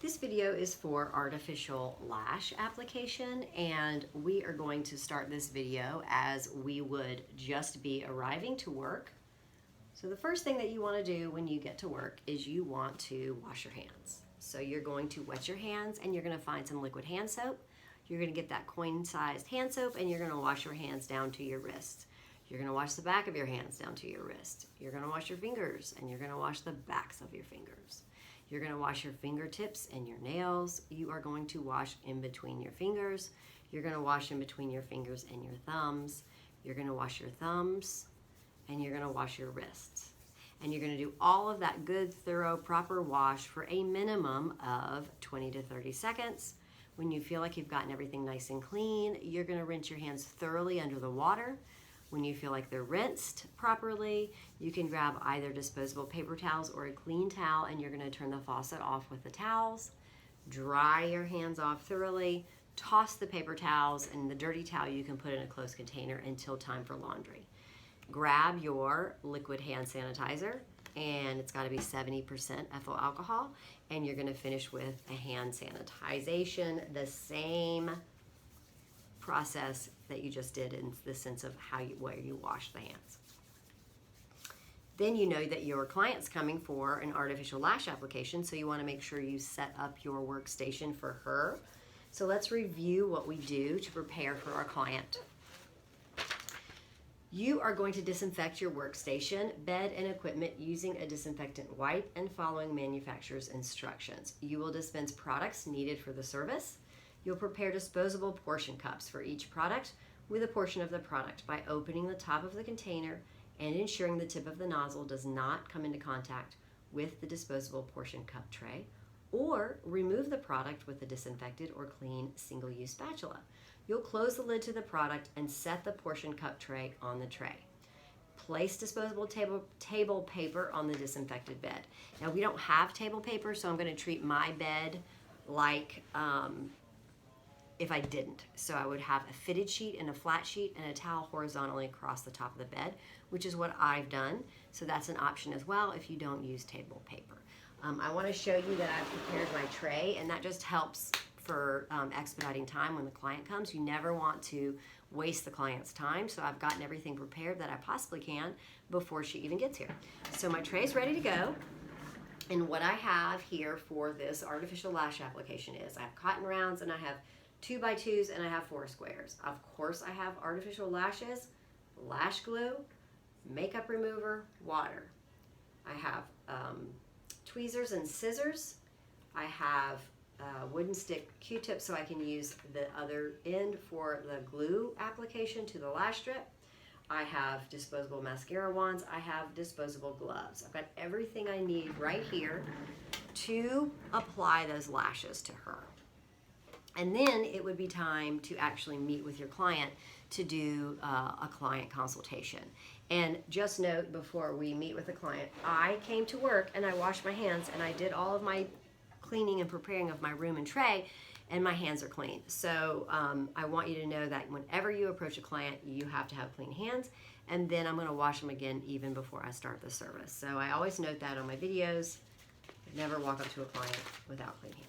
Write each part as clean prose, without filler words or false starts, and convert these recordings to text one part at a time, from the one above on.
This video is for artificial lash application, and we are going to start this video as we would just be arriving to work. So the first thing that you want to do when you get to work is you want to wash your hands. So you're going to wet your hands and you're going to find some liquid hand soap. You're going to get that coin-sized hand soap and you're going to wash your hands down to your wrists. You're going to wash the back of your hands down to your wrist. You're going to wash your fingers and you're going to wash the backs of your fingers. You're going to wash your fingertips and your nails. You are going to wash in between your fingers. You're going to wash in between your fingers and your thumbs. You're going to wash your thumbs and you're going to wash your wrists. And you're going to do all of that good, thorough, proper wash for a minimum of 20 to 30 seconds. When you feel like you've gotten everything nice and clean, you're going to rinse your hands thoroughly under the water. When you feel like they're rinsed properly, you can grab either disposable paper towels or a clean towel, and you're going to turn the faucet off with the towels. Dry your hands off thoroughly. Toss the paper towels, and the dirty towel you can put in a closed container until time for laundry. Grab your liquid hand sanitizer, and it's got to be 70% ethyl alcohol, and you're going to finish with a hand sanitization, the same process that you just did in the sense of where you wash the hands. Then you know that your client's coming for an artificial lash application, so you want to make sure you set up your workstation for her. So let's review what we do to prepare for our client. You are going to disinfect your workstation, bed, and equipment using a disinfectant wipe and following manufacturer's instructions. You will dispense products needed for the service. You'll prepare disposable portion cups for each product with a portion of the product by opening the top of the container and ensuring the tip of the nozzle does not come into contact with the disposable portion cup tray, or remove the product with a disinfected or clean single-use spatula. You'll close the lid to the product and set the portion cup tray on the tray. Place disposable table paper on the disinfected bed. Now, we don't have table paper, so I'm going to treat my bed like if I didn't. So I would have a fitted sheet and a flat sheet and a towel horizontally across the top of the bed, which is what I've done. So that's an option as well if you don't use table paper. I want to show you that I've prepared my tray, and that just helps for expediting time when the client comes. You never want to waste the client's time, so I've gotten everything prepared that I possibly can before she even gets here. So my tray is ready to go. And what I have here for this artificial lash application is I have cotton rounds and I have 2x2s and I have 4 squares. Of course, I have artificial lashes, lash glue, makeup remover, water. I have tweezers and scissors. I have wooden stick Q-tips so I can use the other end for the glue application to the lash strip. I have disposable mascara wands. I have disposable gloves. I've got everything I need right here to apply those lashes to her. And then it would be time to actually meet with your client to do a client consultation. And just note, before we meet with the client, I came to work and I washed my hands and I did all of my cleaning and preparing of my room and tray, and my hands are clean. So I want you to know that whenever you approach a client, you have to have clean hands, and then I'm going to wash them again even before I start the service. So I always note that on my videos. I never walk up to a client without clean hands.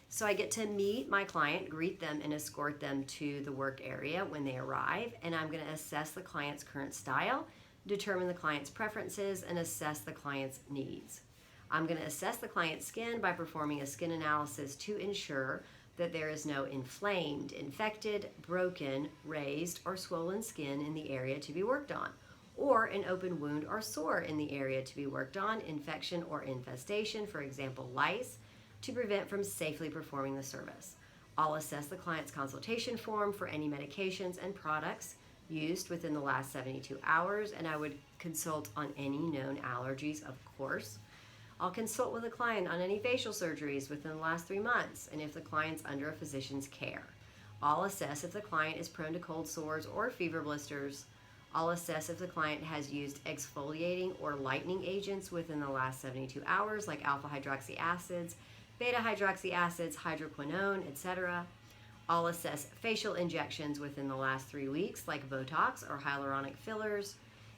So I get to meet my client, greet them, and escort them to the work area when they arrive, and I'm going to assess the client's current style, determine the client's preferences, and assess the client's needs. I'm going to assess the client's skin by performing a skin analysis to ensure that there is no inflamed, infected, broken, raised, or swollen skin in the area to be worked on, or an open wound or sore in the area to be worked on, infection or infestation, for example, lice, to prevent from safely performing the service. I'll assess the client's consultation form for any medications and products used within the last 72 hours, and I would consult on any known allergies, of course. I'll consult with the client on any facial surgeries within the last 3 months, and if the client's under a physician's care. I'll assess if the client is prone to cold sores or fever blisters. I'll assess if the client has used exfoliating or lightening agents within the last 72 hours, like alpha hydroxy acids, beta hydroxy acids, hydroquinone, etc. I'll assess facial injections within the last 3 weeks, like Botox or hyaluronic fillers.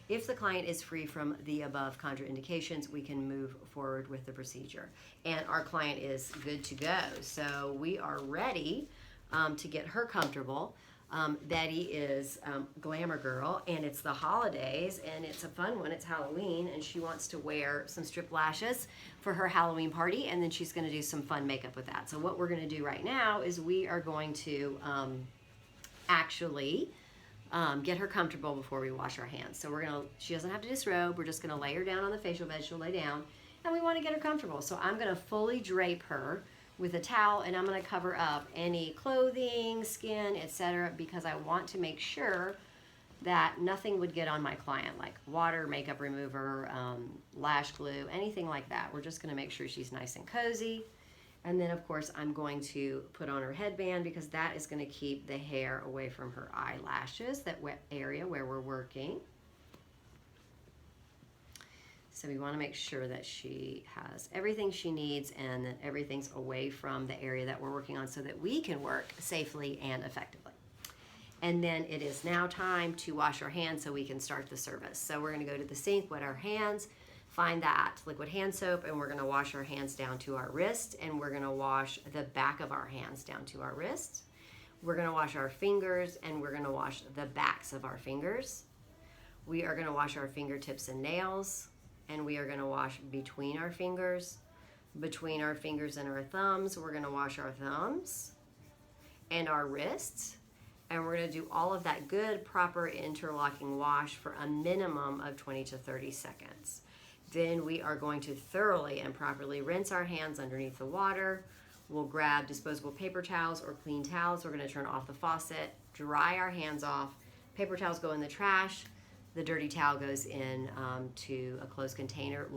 If the client is free from the above contraindications, we can move forward with the procedure. And our client is good to go. So we are ready to get her comfortable. Betty is Glamour Girl, and it's the holidays, and it's a fun one. It's Halloween, and she wants to wear some strip lashes for her Halloween party, and then she's going to do some fun makeup with that. So what we're going to do right now is we are going to actually get her comfortable before we wash our hands. So she doesn't have to disrobe. We're just going to lay her down on the facial bed. She'll lay down, and we want to get her comfortable. So I'm going to fully drape her with a towel, and I'm going to cover up any clothing, skin, etc., because I want to make sure that nothing would get on my client, like water, makeup remover, lash glue, anything like that. We're just going to make sure she's nice and cozy. And then, of course, I'm going to put on her headband because that is going to keep the hair away from her eyelashes, that wet area where we're working. So we want to make sure that she has everything she needs and that everything's away from the area that we're working on so that we can work safely and effectively. And then it is now time to wash our hands so we can start the service. So we're going to go to the sink, wet our hands, find that liquid hand soap, and we're going to wash our hands down to our wrist, and we're going to wash the back of our hands down to our wrists. We're going to wash our fingers, and we're going to wash the backs of our fingers. We are going to wash our fingertips and nails, and we are going to wash between our fingers and our thumbs. We're going to wash our thumbs and our wrists, and we're going to do all of that good, proper interlocking wash for a minimum of 20 to 30 seconds. Then we are going to thoroughly and properly rinse our hands underneath the water. We'll grab disposable paper towels or clean towels. We're going to turn off the faucet, dry our hands off. Paper towels go in the trash. The dirty towel goes in to a closed container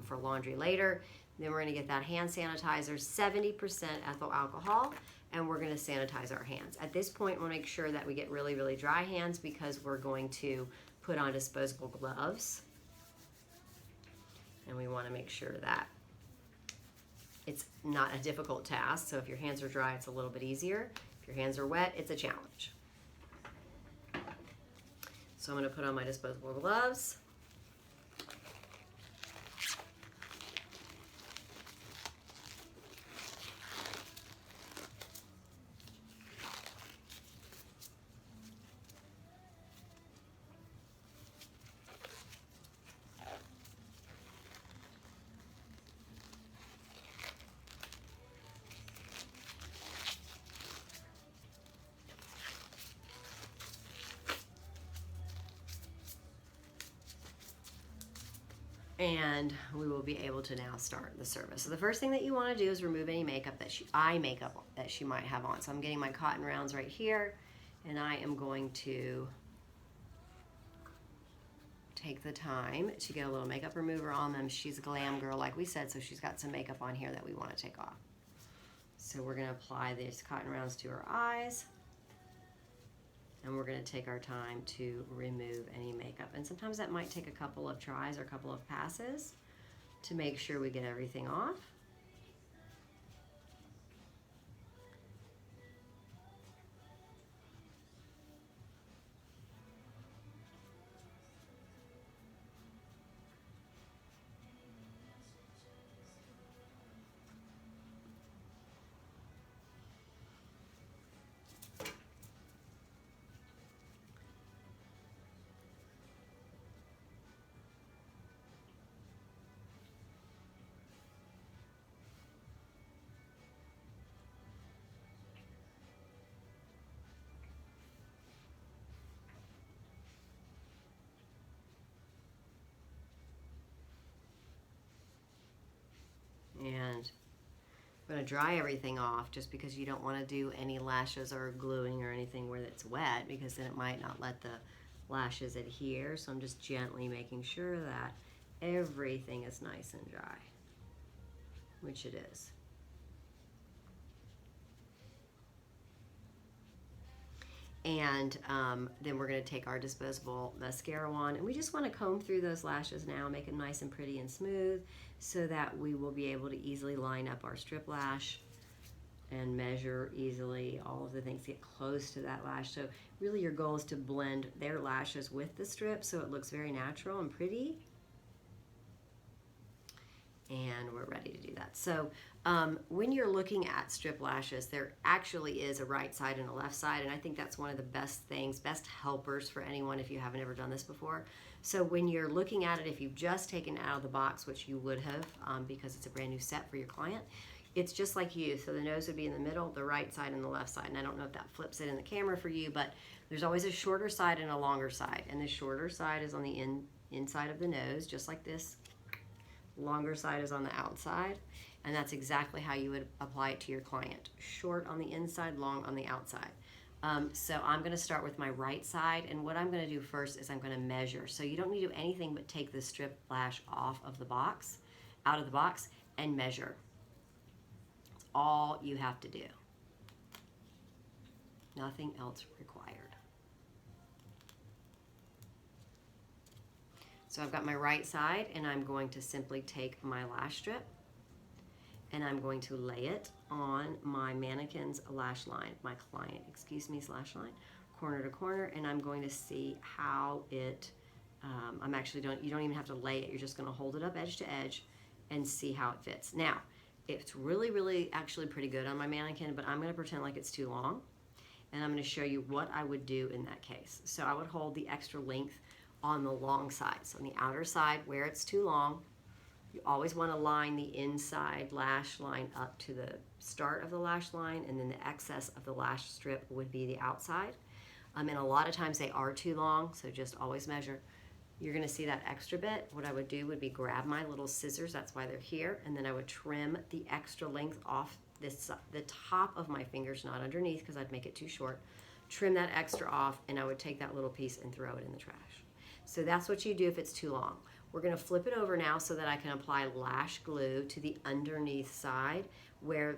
for laundry later. Then we're going to get that hand sanitizer, 70% ethyl alcohol, and we're going to sanitize our hands. At this point, we'll make sure that we get really, really dry hands because we're going to put on disposable gloves. And we want to make sure that it's not a difficult task. So if your hands are dry, it's a little bit easier. If your hands are wet, it's a challenge. So I'm going to put on my disposable gloves. And we will be able to now start the service. So the first thing that you want to do is remove any makeup eye makeup that she might have on. So I'm getting my cotton rounds right here, and I am going to take the time to get a little makeup remover on them. She's a glam girl, like we said, so she's got some makeup on here that we want to take off. So we're going to apply these cotton rounds to her eyes. And we're going to take our time to remove any makeup. And sometimes that might take a couple of tries or a couple of passes to make sure we get everything off. And I'm going to dry everything off just because you don't want to do any lashes or gluing or anything where it's wet because then it might not let the lashes adhere. So I'm just gently making sure that everything is nice and dry, which it is. And then we're going to take our disposable mascara wand, and we just want to comb through those lashes now, make them nice and pretty and smooth so that we will be able to easily line up our strip lash and measure easily. All of the things get close to that lash. So really your goal is to blend their lashes with the strip so it looks very natural and pretty. And we're ready to do that. So when you're looking at strip lashes, there actually is a right side and a left side, and I think that's one of the best things, best helpers for anyone if you haven't ever done this before. So when you're looking at it, if you've just taken it out of the box, which you would have because it's a brand new set for your client, it's just like you. So the nose would be in the middle, the right side and the left side. And I don't know if that flips it in the camera for you, but there's always a shorter side and a longer side. And the shorter side is on the inside of the nose, just like this. Longer side is on the outside, and that's exactly how you would apply it to your client. Short on the inside, long on the outside. So I'm going to start with my right side, and what I'm going to do first is I'm going to measure. So you don't need to do anything but take the strip lash off of the box, out of the box, and measure. That's all you have to do. Nothing else required. So I've got my right side, and I'm going to simply take my lash strip and I'm going to lay it on my mannequin's lash line, my client, lash line, corner to corner, and I'm going to see how it, you don't even have to lay it, you're just gonna hold it up edge to edge and see how it fits. Now, it's really actually pretty good on my mannequin, but I'm gonna pretend like it's too long, and I'm gonna show you what I would do in that case. So I would hold the extra length on the long side. So on the outer side where it's too long, you always want to line the inside lash line up to the start of the lash line, and then the excess of the lash strip would be the outside. And a lot of times they are too long, so just always measure. You're going to see that extra bit. What I would do would be grab my little scissors, that's why they're here, and then I would trim the extra length off the top of my fingers, not underneath because I'd make it too short. Trim that extra off, and I would take that little piece and throw it in the trash. So that's what you do if it's too long. We're going to flip it over now so that I can apply lash glue to the underneath side where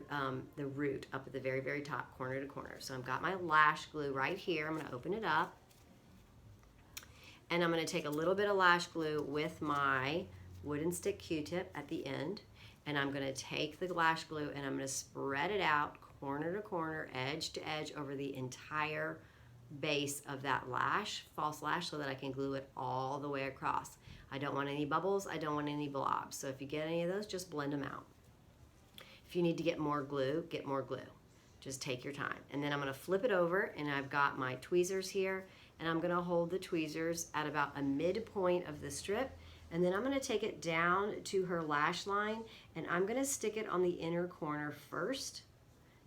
the root up at the very top, corner to corner. So I've got my lash glue right here. I'm going to open it up, and I'm going to take a little bit of lash glue with my wooden stick Q-tip at the end, and I'm going to take the lash glue and I'm going to spread it out corner to corner, edge to edge over the entire base of that lash, false lash, so that I can glue it all the way across. I don't want any bubbles, I don't want any blobs. So if you get any of those, just blend them out. If you need to get more glue, get more glue. Just take your time. And then I'm going to flip it over, and I've got my tweezers here, and I'm going to hold the tweezers at about a midpoint of the strip, and then I'm going to take it down to her lash line, and I'm going to stick it on the inner corner first.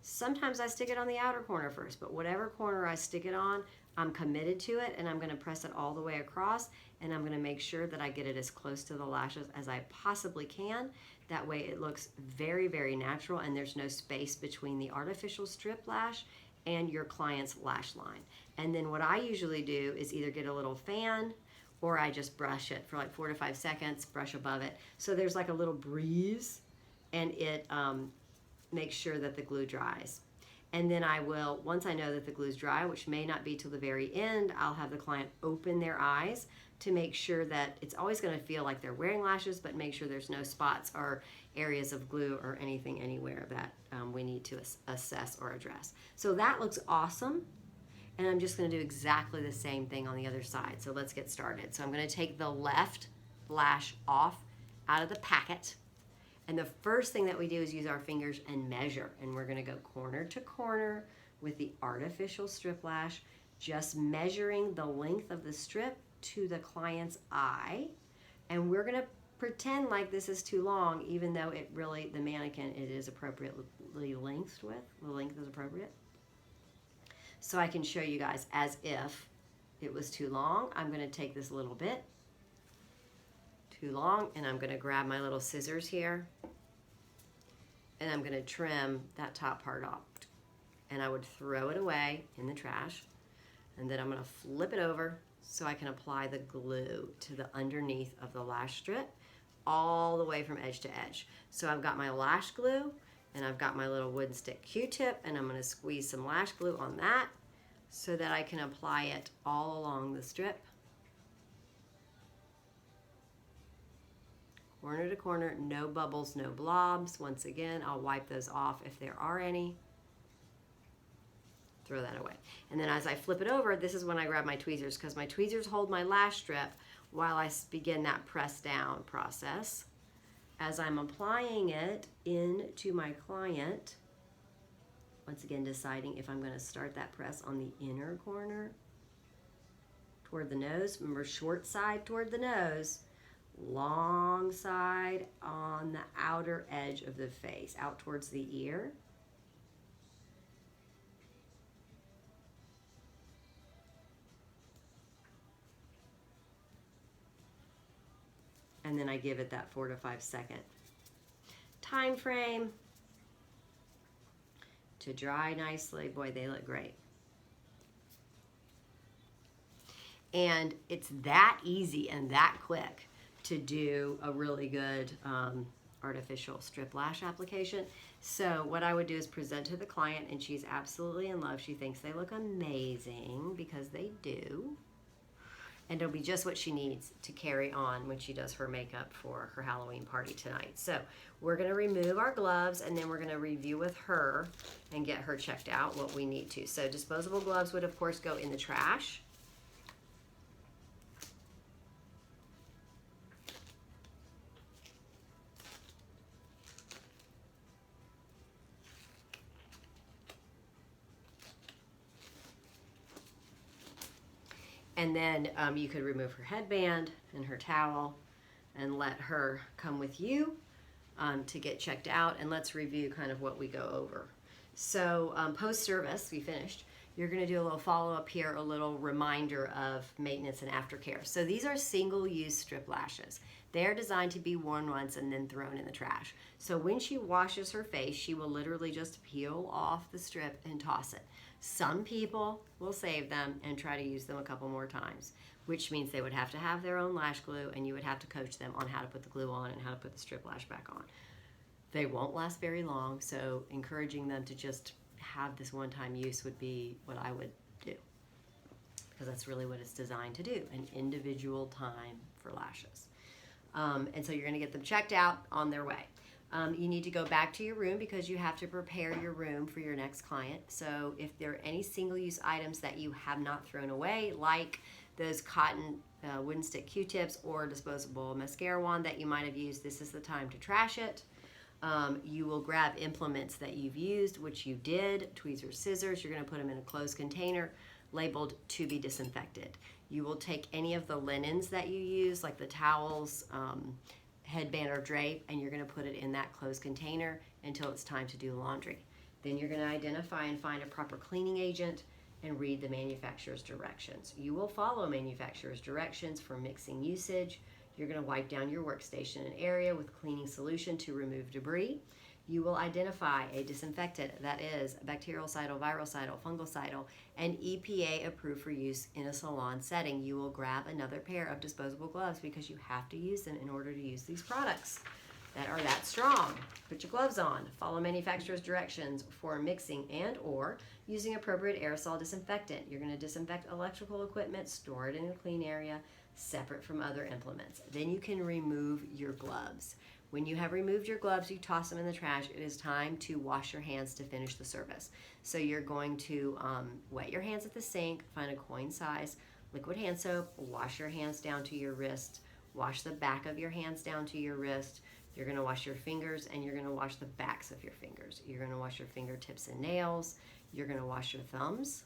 Sometimes I stick it on the outer corner first, but whatever corner I stick it on, I'm committed to it, and I'm going to press it all the way across, and I'm going to make sure that I get it as close to the lashes as I possibly can. That way it looks very natural, and there's no space between the artificial strip lash and your client's lash line. And then what I usually do is either get a little fan, or I just brush it for like 4 to 5 seconds, brush above it. So there's like a little breeze, and it makes sure that the glue dries. And then I will, once I know that the glue's dry, which may not be till the very end, I'll have the client open their eyes to make sure that it's always going to feel like they're wearing lashes, but make sure there's no spots or areas of glue or anything anywhere that we need to assess or address. So that looks awesome. And I'm just going to do exactly the same thing on the other side. So let's get started. So I'm going to take the left lash off out of the packet. And the first thing that we do is use our fingers and measure. And we're going to go corner to corner with the artificial strip lash, just measuring the length of the strip to the client's eye. And we're going to pretend like this is too long, even though it really, the mannequin, it is appropriately lengthed with. The length is appropriate. So I can show you guys as if it was too long. I'm going to take this little bit, too long, and I'm going to grab my little scissors here, and I'm going to trim that top part off. And I would throw it away in the trash, and then I'm going to flip it over so I can apply the glue to the underneath of the lash strip all the way from edge to edge. So I've got my lash glue, and I've got my little wooden stick Q-tip, and I'm going to squeeze some lash glue on that so that I can apply it all along the strip. Corner to corner, no bubbles, no blobs. Once again, I'll wipe those off if there are any. throw that away. And then as I flip it over, this is when I grab my tweezers, because my tweezers hold my lash strip while I begin that press down process. As I'm applying it into my client, once again deciding if I'm going to start that press on the inner corner toward the nose. Remember, short side toward the nose, long side on the outer edge of the face, out towards the ear. And then I give it that 4 to 5 second time frame to dry nicely. Boy, they look great. And it's that easy and that quick to do a really good artificial strip lash application. So what I would do is present to the client, and she's absolutely in love. She thinks they look amazing, because they do. And it'll be just what she needs to carry on when she does her makeup for her Halloween party tonight. So we're going to remove our gloves, and then we're going to review with her and get her checked out what we need to. So disposable gloves would, of course, go in the trash. And then you could remove her headband and her towel and let her come with you to get checked out. And let's review kind of what we go over. So post-service, we finished. You're going to do a little follow-up here, a little reminder of maintenance and aftercare. So these are single-use strip lashes. They are designed to be worn once and then thrown in the trash. So when she washes her face, she will literally just peel off the strip and toss it. Some people will save them and try to use them a couple more times, which means they would have to have their own lash glue, and you would have to coach them on how to put the glue on and how to put the strip lash back on. They won't last very long, so encouraging them to just have this one-time use would be what I would do, because that's really what it's designed to do, an individual time for lashes. And so you're going to get them checked out on their way. You need to go back to your room, because you have to prepare your room for your next client. So if there are any single-use items that you have not thrown away, like those cotton wooden stick Q-tips or disposable mascara wand that you might have used, this is the time to trash it. You will grab implements that you've used, which you did, tweezers, scissors. You're going to put them in a closed container labeled to be disinfected. You will take any of the linens that you use, like the towels, headband or drape, and you're going to put it in that closed container until it's time to do laundry. Then you're going to identify and find a proper cleaning agent and read the manufacturer's directions. You will follow manufacturer's directions for mixing usage. You're going to wipe down your workstation and area with cleaning solution to remove debris. You will identify a disinfectant that is bactericidal, virucidal, fungicidal, and EPA approved for use in a salon setting. You will grab another pair of disposable gloves, because you have to use them in order to use these products that are that strong. Put your gloves on. Follow manufacturer's directions for mixing and or using appropriate aerosol disinfectant. You're going to disinfect electrical equipment, store it in a clean area, separate from other implements. Then you can remove your gloves. When you have removed your gloves, you toss them in the trash. It is time to wash your hands to finish the service. So you're going to wet your hands at the sink, find a coin size liquid hand soap, wash your hands down to your wrist, wash the back of your hands down to your wrist. You're going to wash your fingers, and you're going to wash the backs of your fingers. You're going to wash your fingertips and nails. You're going to wash your thumbs.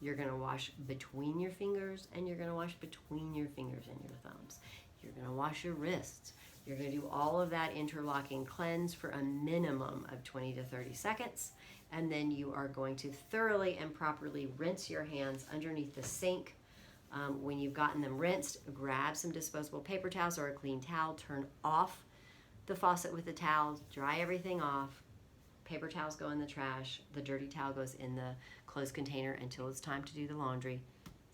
You're going to wash between your fingers, and you're going to wash between your fingers and your thumbs. You're going to wash your wrists. You're going to do all of that interlocking cleanse for a minimum of 20 to 30 seconds. And then you are going to thoroughly and properly rinse your hands underneath the sink. When you've gotten them rinsed, grab some disposable paper towels or a clean towel. Turn off the faucet with the towel. Dry everything off. Paper towels go in the trash. The dirty towel goes in the closed container until it's time to do the laundry.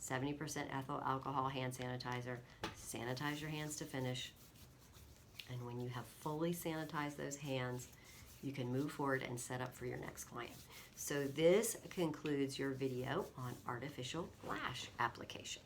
70% ethyl alcohol hand sanitizer. Sanitize your hands to finish. And when you have fully sanitized those hands, you can move forward and set up for your next client. So this concludes your video on artificial lash application.